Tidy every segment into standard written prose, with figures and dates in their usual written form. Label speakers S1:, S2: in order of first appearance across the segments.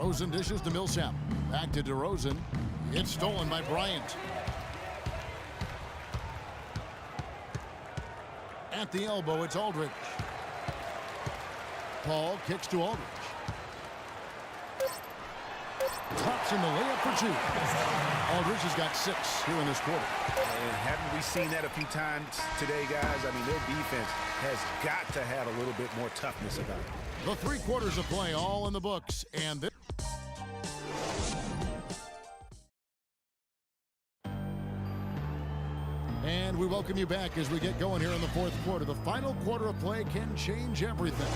S1: DeRozan dishes to Millsap. Back to DeRozan. It's stolen by Bryant. At the elbow, it's Aldridge. Paul kicks to Aldridge. Drops in the layup for two. Aldridge has got 6 here in this quarter.
S2: And haven't we seen that a few times today, guys? I mean, their defense has got to have a little bit more toughness about it.
S1: The 3 quarters of play all in the books. And this and we welcome you back as we get going here in the 4th quarter. The final quarter of play can change everything.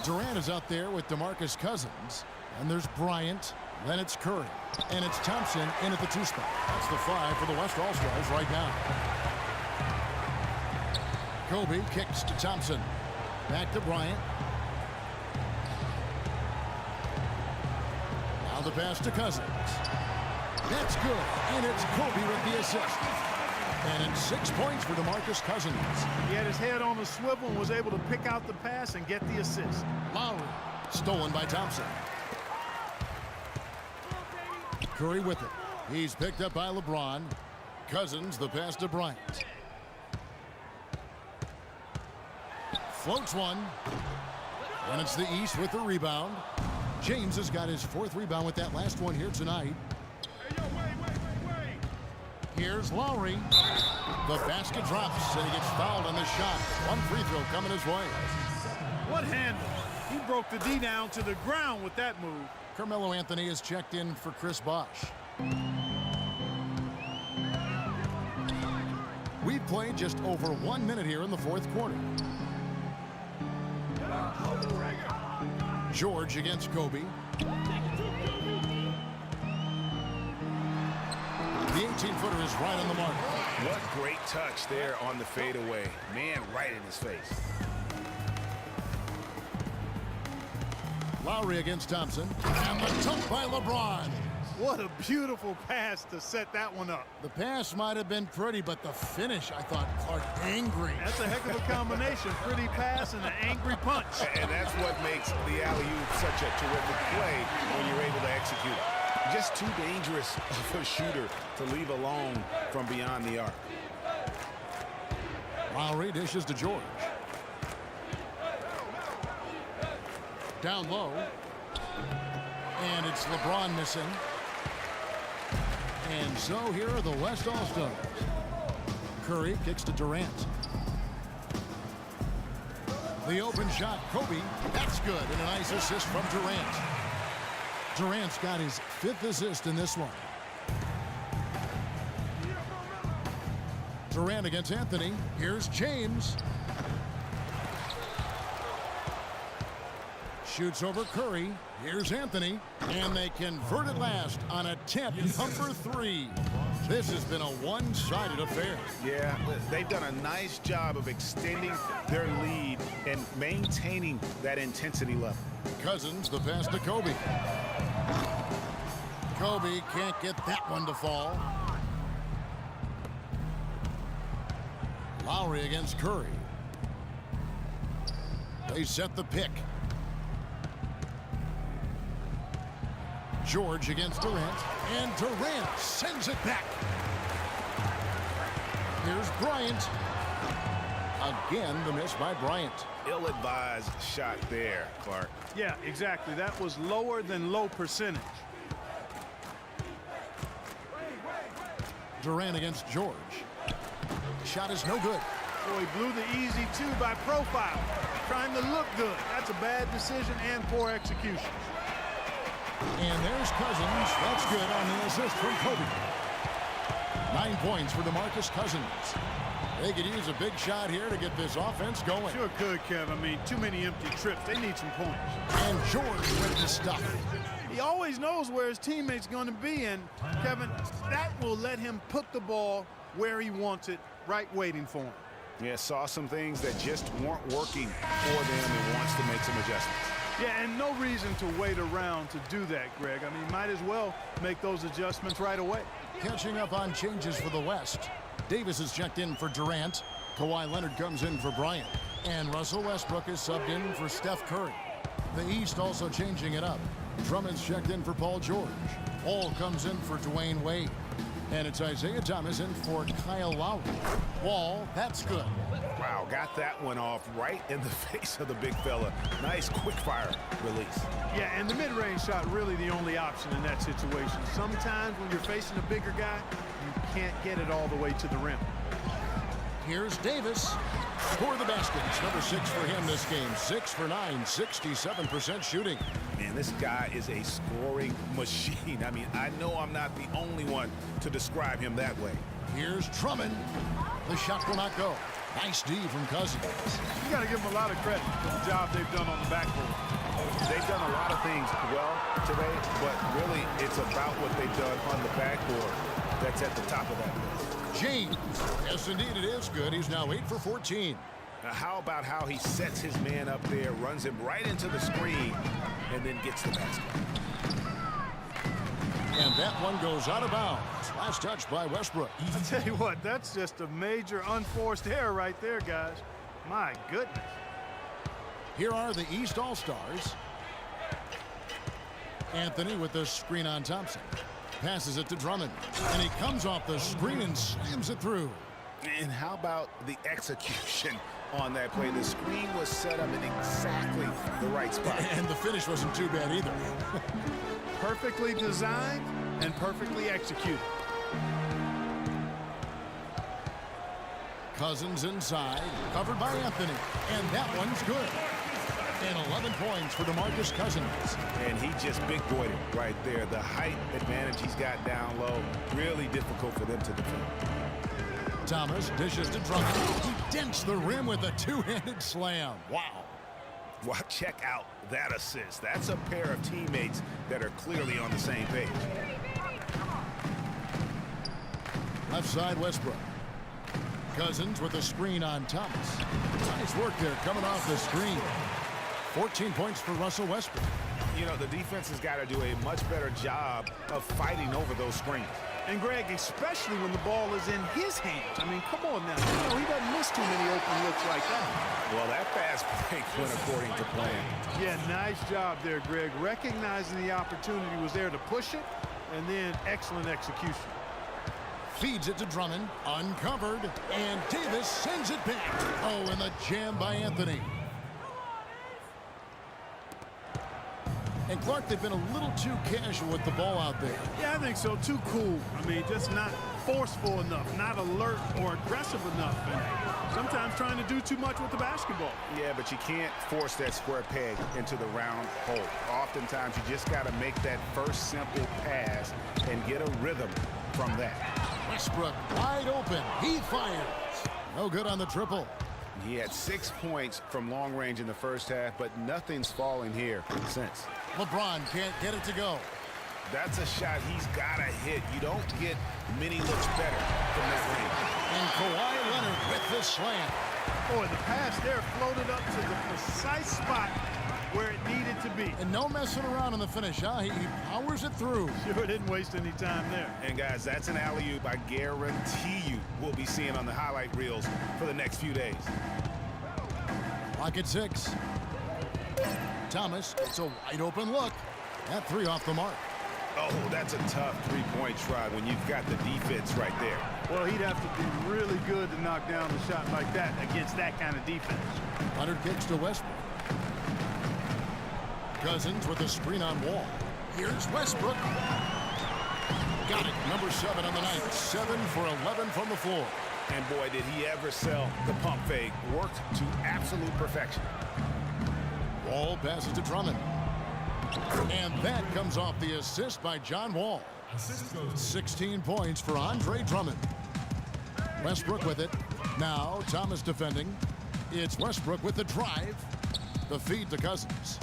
S1: Durant is out there with DeMarcus Cousins. And there's Bryant. Then it's Curry. And it's Thompson in at the 2 spot. That's the 5 for the West All-Stars right now. Kobe kicks to Thompson. Back to Bryant. Now the pass to Cousins. That's good. And it's Kobe with the assist. And it's 6 points for DeMarcus Cousins.
S3: He had his head on the swivel and was able to pick out the pass and get the assist.
S1: Lowry. Stolen by Thompson. Curry with it. He's picked up by LeBron. Cousins, the pass to Bryant. Floats one. And it's the East with the rebound. James has got his 4th rebound with that last one here tonight. Here's Lowry. The basket drops, and he gets fouled on the shot. 1 free throw coming his way.
S3: What handle? He broke the D down to the ground with that move.
S1: Carmelo Anthony is checked in for Chris Bosh. We've played just over 1 minute here in the 4th quarter. George against Kobe. The 18-footer is right on the mark.
S2: What great touch there on the fadeaway. Man, right in his face.
S1: Lowry against Thompson. And the dunk by LeBron.
S3: What a beautiful pass to set that one up.
S1: The pass might have been pretty, but the finish, I thought, Clark, angry.
S3: That's a heck of a combination. Pretty pass and an angry punch.
S2: And that's what makes the alley-oop such a terrific play when you're able to execute it. Just too dangerous of a shooter to leave alone from beyond the arc.
S1: Lowry dishes to George. Down low. And it's LeBron missing. And so here are the West All-Stars. Curry kicks to Durant. The open shot, Kobe. That's good. And a nice assist from Durant. Durant's got his 5th assist in this one. Durant against Anthony. Here's James. Shoots over Curry. Here's Anthony. And they convert at last on attempt number 3. This has been a one-sided affair.
S2: Yeah, they've done a nice job of extending their lead and maintaining that intensity level.
S1: Cousins, the pass to Kobe. Kobe can't get that one to fall. Lowry against Curry. They set the pick. George against Durant. And Durant sends it back. Here's Bryant. Again, the miss by Bryant.
S2: Ill-advised shot there, Clark.
S3: Yeah, exactly. That was lower than low percentage.
S1: Durant against George. Shot is no good.
S3: Oh, he blew the easy 2 by profile. Trying to look good. That's a bad decision and poor execution.
S1: And there's Cousins. That's good on the assist from Kobe. 9 points for DeMarcus Cousins. They could use a big shot here to get this offense going.
S3: Sure could, Kev. I mean, too many empty trips. They need some points.
S1: And George with the stuff.
S3: He always knows where his teammate's going to be, and Kevin, that will let him put the ball where he wants it, right waiting for him.
S2: Yeah, saw some things that just weren't working for them and wants to make some adjustments.
S3: Yeah, and no reason to wait around to do that, Greg. I mean, might as well make those adjustments right away.
S1: Catching up on changes for the West. Davis is checked in for Durant. Kawhi Leonard comes in for Bryant. And Russell Westbrook is subbed in for Steph Curry. The East also changing it up. Drummond's checked in for Paul George. Wall comes in for Dwayne Wade. And it's Isaiah Thomas in for Kyle Lowry. Wall, that's good.
S2: Wow, got that one off right in the face of the big fella. Nice quick fire release.
S3: Yeah, and the mid-range shot really the only option in that situation. Sometimes when you're facing a bigger guy, you can't get it all the way to the rim.
S1: Here's Davis for the baskets. Number 6 for him this game. 6 for 9, 67% shooting.
S2: Man, this guy is a scoring machine. I mean, I know I'm not the only one to describe him that way.
S1: Here's Drummond. The shot will not go. Nice D from Cousins.
S3: You got to give them a lot of credit for the job they've done on the backboard.
S2: They've done a lot of things well today, but really it's about what they've done on the backboard that's at the top of that list.
S1: James. Yes, indeed, it is good. He's now 8 for 14.
S2: Now, how about how he sets his man up there, runs him right into the screen, and then gets the basket.
S1: And that one goes out of bounds. Last touch by Westbrook.
S3: I tell you what, that's just a major unforced error right there, guys. My goodness.
S1: Here are the East All-Stars. Anthony with the screen on Thompson. Passes it to Drummond. And he comes off the screen and slams it through.
S2: And how about the execution on that play? The screen was set up in exactly the right spot.
S1: And the finish wasn't too bad either.
S3: Perfectly designed and perfectly executed.
S1: Cousins inside, covered by Anthony. And that one's good. And 11 points for DeMarcus Cousins.
S2: And he just big-boyed it right there. The height advantage he's got down low, really difficult for them to defend.
S1: Thomas dishes to Drummond. He dents the rim with a two-handed slam. Wow.
S2: Well, check out that assist. That's a pair of teammates that are clearly on the same page.
S1: Left side, Westbrook. Cousins with a screen on Thomas. Nice work there coming off the screen. 14 points for Russell Westbrook.
S2: You know, the defense has got to do a much better job of fighting over those screens.
S3: And Greg, especially when the ball is in his hands. I mean, come on now. You know, he doesn't miss too many open looks like that.
S2: Well, that fast break went according to plan.
S3: Yeah, nice job there, Greg. Recognizing the opportunity was there to push it, and then excellent execution.
S1: Feeds it to Drummond, uncovered, and Davis sends it back. Oh, and the jam by Anthony. And Clark, they've been a little too casual with the ball out there.
S3: Yeah, I think so. Too cool. I mean, just not forceful enough, not alert or aggressive enough, and sometimes trying to do too much with the basketball.
S2: Yeah, but you can't force that square peg into the round hole. Oftentimes, you just got to make that first simple pass and get a rhythm from that.
S1: Westbrook wide open. He fires. No good on the triple.
S2: He had 6 points from long range in the first half, but nothing's fallen here since.
S1: LeBron can't get it to go.
S2: That's a shot he's got to hit. You don't get many looks better from that range.
S1: And Kawhi Leonard with the slam.
S3: Boy, the pass there floated up to the precise spot where it needed to be.
S1: And no messing around in the finish, huh? He powers it through.
S3: Sure didn't waste any time there.
S2: And guys, that's an alley-oop I guarantee you we'll be seeing on the highlight reels for the next few days.
S1: Clock at 6. Thomas, it's a wide open look. That three off the mark.
S2: Oh, that's a tough three-point try when you've got the defense right there.
S3: Well, he'd have to be really good to knock down a shot like that against that kind of defense.
S1: Leonard kicks to Westbrook. Cousins with a screen on Wall. Here's Westbrook. Got it. Number 7 on the night. 7 for 11 from the floor.
S2: And boy, did he ever sell the pump fake. Worked to absolute perfection.
S1: Wall passes to Drummond. And that comes off the assist by John Wall. 16 points for Andre Drummond. Westbrook with it. Now Thomas defending. It's Westbrook with the drive. The feed to Cousins.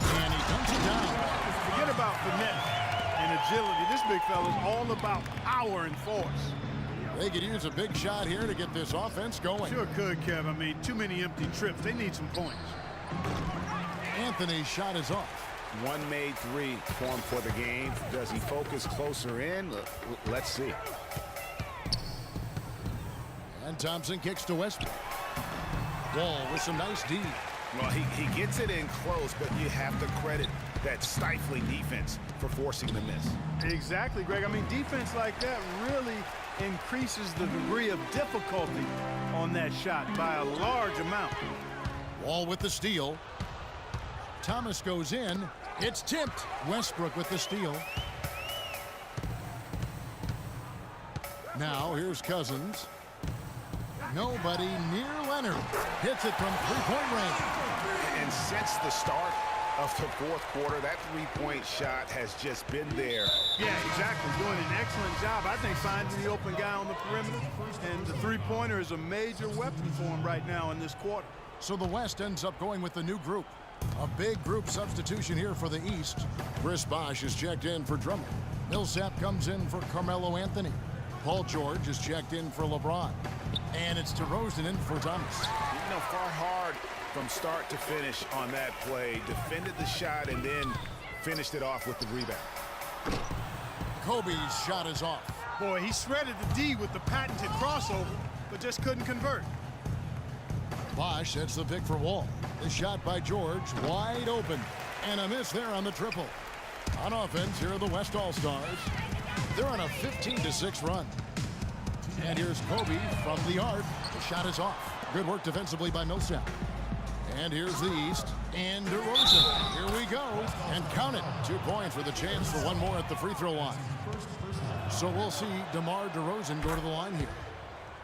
S1: And he dumps it down.
S3: Forget about finesse and agility. This big fella's all about power and force.
S1: They could use a big shot here to get this offense going.
S3: Sure could, Kev. I mean, too many empty trips. They need some points.
S1: Anthony's shot is off.
S2: One made three for him for the game. Does he focus closer in? Let's see.
S1: And Thompson kicks to Westbrook. Wall with some nice D.
S2: Well, he gets it in close, but you have to credit that stifling defense for forcing the miss.
S3: Exactly, Greg. I mean, defense like that really increases the degree of difficulty on that shot by a large amount.
S1: Wall with the steal. Thomas goes in. It's tipped. Westbrook with the steal. Now here's Cousins. Nobody near Leonard. Hits it from three-point range.
S2: And since the start of the fourth quarter, that three-point shot has just been there.
S3: Yeah, exactly. Doing an excellent job, I think, finding the open guy on the perimeter. And the three-pointer is a major weapon for him right now in this quarter.
S1: So the West ends up going with the new group. A big group substitution here for the East. Chris Bosh is checked in for Drummond. Millsap comes in for Carmelo Anthony. Paul George is checked in for LeBron. And it's DeRozan in for Thomas.
S2: You know, far hard from start to finish on that play. Defended the shot and then finished it off with the rebound.
S1: Kobe's shot is off.
S3: Boy, he shredded the D with the patented crossover, but just couldn't convert.
S1: Bosh sets the pick for Wall. The shot by George, wide open. And a miss there on the triple. On offense, here are the West All-Stars. They're on a 15-6 run. And here's Kobe from the arc. The shot is off. Good work defensively by Millsap. And here's the East. And DeRozan. Here we go. And count it. 2 points with a chance for one more at the free throw line. So we'll see DeMar DeRozan go to the line here.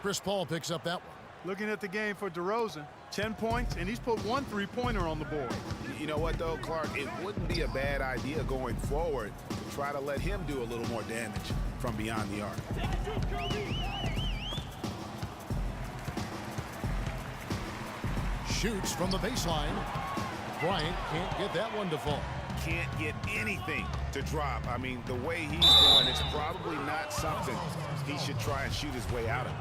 S1: Chris Paul picks up that one.
S3: Looking at the game for DeRozan, 10 points, and he's put 1 three-pointer on the board.
S2: You know what, though, Clark? It wouldn't be a bad idea going forward to try to let him do a little more damage from beyond the arc.
S1: Shoots from the baseline. Bryant can't get that one to fall.
S2: Can't get anything to drop. I mean, the way he's going, it's probably not something he should try and shoot his way out of.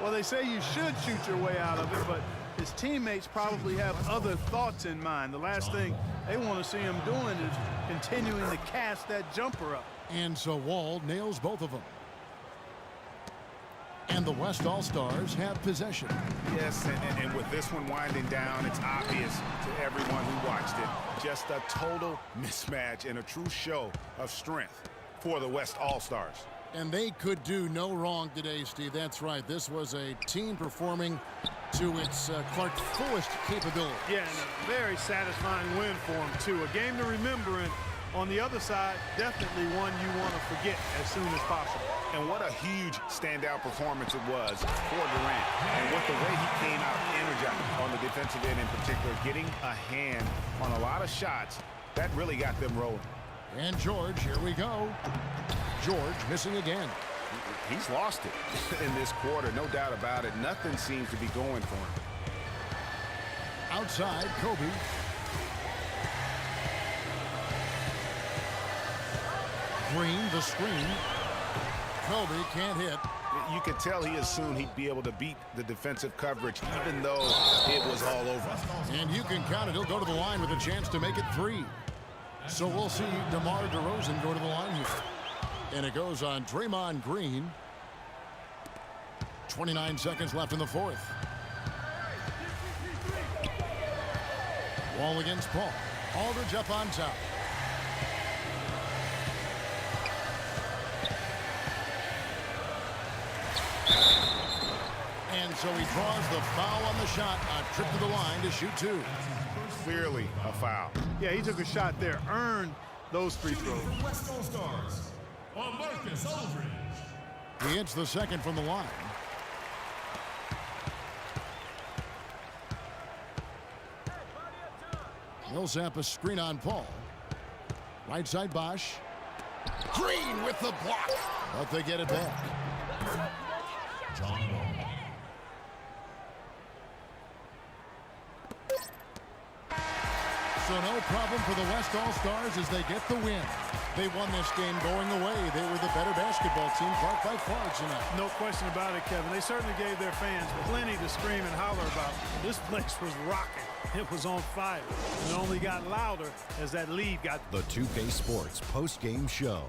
S3: Well, they say you should shoot your way out of it, but his teammates probably have other thoughts in mind. The last thing they want to see him doing is continuing to cast that jumper up.
S1: And so Wall nails both of them. And the West All-Stars have possession.
S2: Yes, and with this one winding down, it's obvious to everyone who watched it. Just a total mismatch and a true show of strength for the West All-Stars.
S1: And they could do no wrong today, Steve. That's right. This was a team performing to its Clark's fullest capability.
S3: Yeah, and a very satisfying win for him, too. A game to remember, and on the other side, definitely one you want to forget as soon as possible.
S2: And what a huge standout performance it was for Durant. And with the way he came out energized on the defensive end in particular, getting a hand on a lot of shots, that really got them rolling.
S1: And George, here we go. George missing again.
S2: He's lost it in this quarter, no doubt about it. Nothing seems to be going for him.
S1: Outside, Kobe. Green, the screen. Kobe can't hit.
S2: You could tell he assumed he'd be able to beat the defensive coverage, even though it was all over.
S1: And you can count it. He'll go to the line with a chance to make it 3. So we'll see DeMar DeRozan go to the line here. And it goes on Draymond Green. 29 seconds left in the fourth. Wall against Paul. Aldridge up on top. And so he draws the foul on the shot. A trip to the line to shoot 2.
S2: Clearly a foul.
S3: Yeah, he took a shot there, earned those free throws.
S4: West All-Stars, Marcus Aldridge.
S1: He hits the second from the line. Millsap a screen on Paul. Right side Bosh. Green with the block. But they get it back.
S4: John Wall.
S1: So no problem for the West All-Stars as they get the win. They won this game going away. They were the better basketball team, Clark, by far tonight.
S3: No question about it, Kevin. They certainly gave their fans plenty to scream and holler about. This place was rocking. It was on fire. And it only got louder as that lead got.
S5: The 2K Sports post-game show.